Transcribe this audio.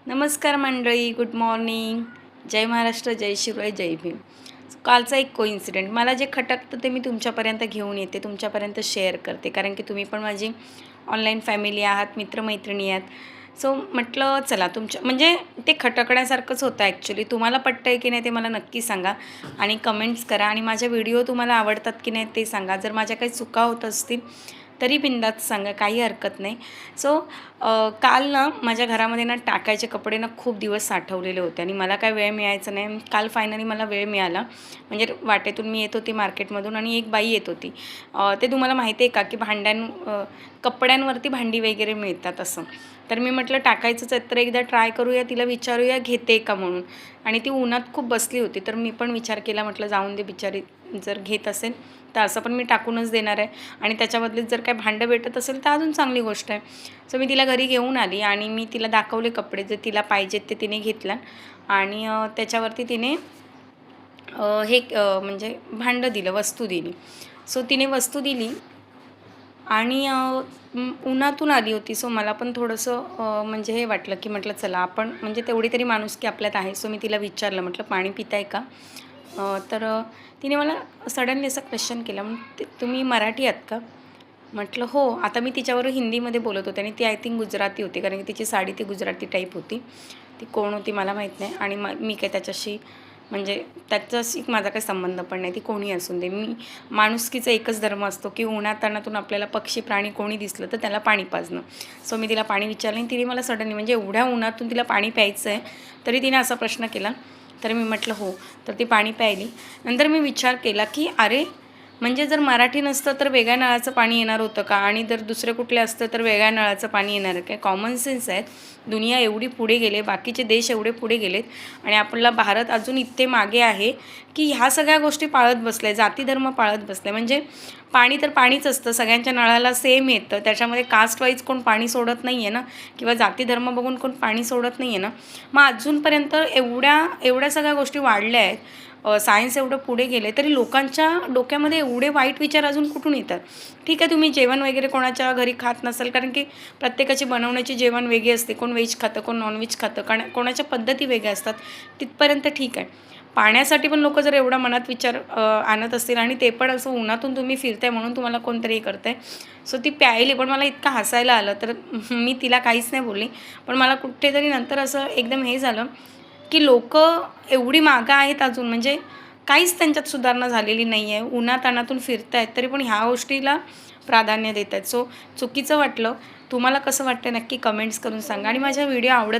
नमस्कार मंडळी, good morning. जय महाराष्ट्र, जय शिवराय, जय भीम. कालचा एक कोइन्सिडेंट मला जे खटकतं ते मी तुमच्यापर्यंत घेऊन येते, तुमच्यापर्यंत शेअर करते. कारण की तुम्ही पण माझी ऑनलाईन फॅमिली आहात, मित्रमैत्रिणी आहात. सो म्हटलं चला तुमच्या म्हणजे ते खटकण्यासारखंच होतं ॲक्च्युली. तुम्हाला पटतं आहे की नाही ते मला नक्की सांगा आणि कमेंट्स करा आणि माझ्या व्हिडिओ तुम्हाला आवडतात की नाही ते सांगा. जर माझ्या काही चुका होत असतील तरी बिनधास्त सांगा, काही हरकत नाही. सो काल ना माझ्या घरामध्ये ना टाकायचे कपडे ना खूप दिवस साठवलेले होते आणि मला काय वेळ मिळायचा नाही. काल फायनली मला वेळ मिळाला. म्हणजे वाटेतून मी येत होती मार्केटमधून आणि एक बाई येत होती. ते तुम्हाला माहिती आहे का की कपड्यांवरती भांडी वगैरे मिळतात असं. तर मी म्हटलं टाकायचंच आहे तर एकदा ट्राय करूया, तिला विचारूया घेते का म्हणून. आणि ती उन्हात खूप बसली होती तर मी पण विचार केला, म्हटलं जाऊन दे बिचारी, जर घेत असेल तर असं पण मी टाकूनच देणार आहे आणि त्याच्याबदल्यात जर काय भांडं भेटत असेल तर अजून चांगली गोष्ट आहे. सो मी तिला घरी घेऊन आली आणि मी तिला दाखवले कपडे, जे तिला पाहिजेत ते तिने घेतलं आणि त्याच्यावरती तिने म्हणजे भांडं दिलं, वस्तू दिली. सो तिने वस्तू दिली आणि उन्हातून आली होती. सो मला पण थोडंसं म्हणजे हे वाटलं की म्हटलं चला आपण म्हणजे तेवढी तरी माणुसकी आपल्यात आहे. सो मी तिला विचारलं, म्हटलं पाणी पिताय का? तर तिने मला सडनली असा क्वेश्चन केला, तुम्ही मराठी आहात का? म्हटलं हो. आता मी तिच्याबरोबर हिंदीमध्ये बोलत होते आणि ती आय थिंक गुजराती होती, कारण की तिची साडी ती गुजराती टाईप होती. ती कोण होती मला माहीत नाही आणि मी काय त्याच्याशी म्हणजे त्याच्याशी माझा काही संबंध पण नाही. ती कोणी असून दे. माणुसकीचा एकच धर्म असतो की उन्हातान्हातून आपल्याला पक्षी प्राणी कोणी दिसलं तर त्याला पाणी पाजणं. सो मी तिला पाणी विचारलं आणि तिने मला सडनली म्हणजे एवढ्या उन्हातून तिला पाणी प्यायचं आहे तरी तिने असा प्रश्न केला. तर मी म्हटलं हो. तर ती पाणी प्यायली. नंतर मी विचार केला की अरे, म्हणजे जर मराठी नसतं तर वेगळ्या नळाचं पाणी येणार होतं का? आणि जर दुसरे कुठले असतं तर वेगळ्या नळाचं पाणी येणार काय? कॉमन सेन्स आहेत. दुनिया एवढी पुढे गेले, बाकीचे देश एवढे पुढे गेलेत आणि आपला भारत अजून इतके मागे आहे की ह्या सगळ्या गोष्टी पाळत बसल्या, जाती धर्म पाळत बसले. म्हणजे पाणी तर पाणीच असतं, सगळ्यांच्या नळाला सेम येतं. त्याच्यामध्ये कास्ट वाईज कोण पाणी सोडत नाही आहे ना, किंवा जाती धर्म बघून कोण पाणी सोडत नाही आहे ना. मग अजूनपर्यंत एवढ्या सगळ्या गोष्टी वाढल्या आहेत, सायन्स एवढं पुढे गेले तरी लोकांच्या डोक्यामध्ये एवढे वाईट विचार अजून कुठून येतात? ठीक आहे, तुम्ही जेवण वगैरे कोणाच्या घरी खात नसाल, कारण की प्रत्येकाची बनवण्याची जेवण वेगळी असते. कोण व्हेज खातं, कोण नॉनव्हेज खातं, कारण कोणाच्या पद्धती वेगळ्या असतात. तिथपर्यंत ठीक आहे. पाण्यासाठी पण लोकं जर एवढा मनात विचार आणत असतील आणि ते पण असं उन्हातून तुम्ही फिरताय म्हणून तुम्हाला कोणतरी हे करतं आहे. सो ती प्यायली, पण मला इतकं हसायला आलं तर मी तिला काहीच नाही बोलली. पण मला कुठेतरी नंतर असं एकदम हे झालं की लोकं एवढी मागं आहेत अजून, म्हणजे काहीच त्यांच्यात सुधारणा झालेली नाही आहे. उन्हातान्हातून फिरत आहेत तरी पण ह्या गोष्टीला प्राधान्य देत आहेत. सो चुकीचं वाटलं. तुम्हाला कसं वाटतं नक्की कमेंट्स करून सांगा आणि माझा व्हिडिओ आवडत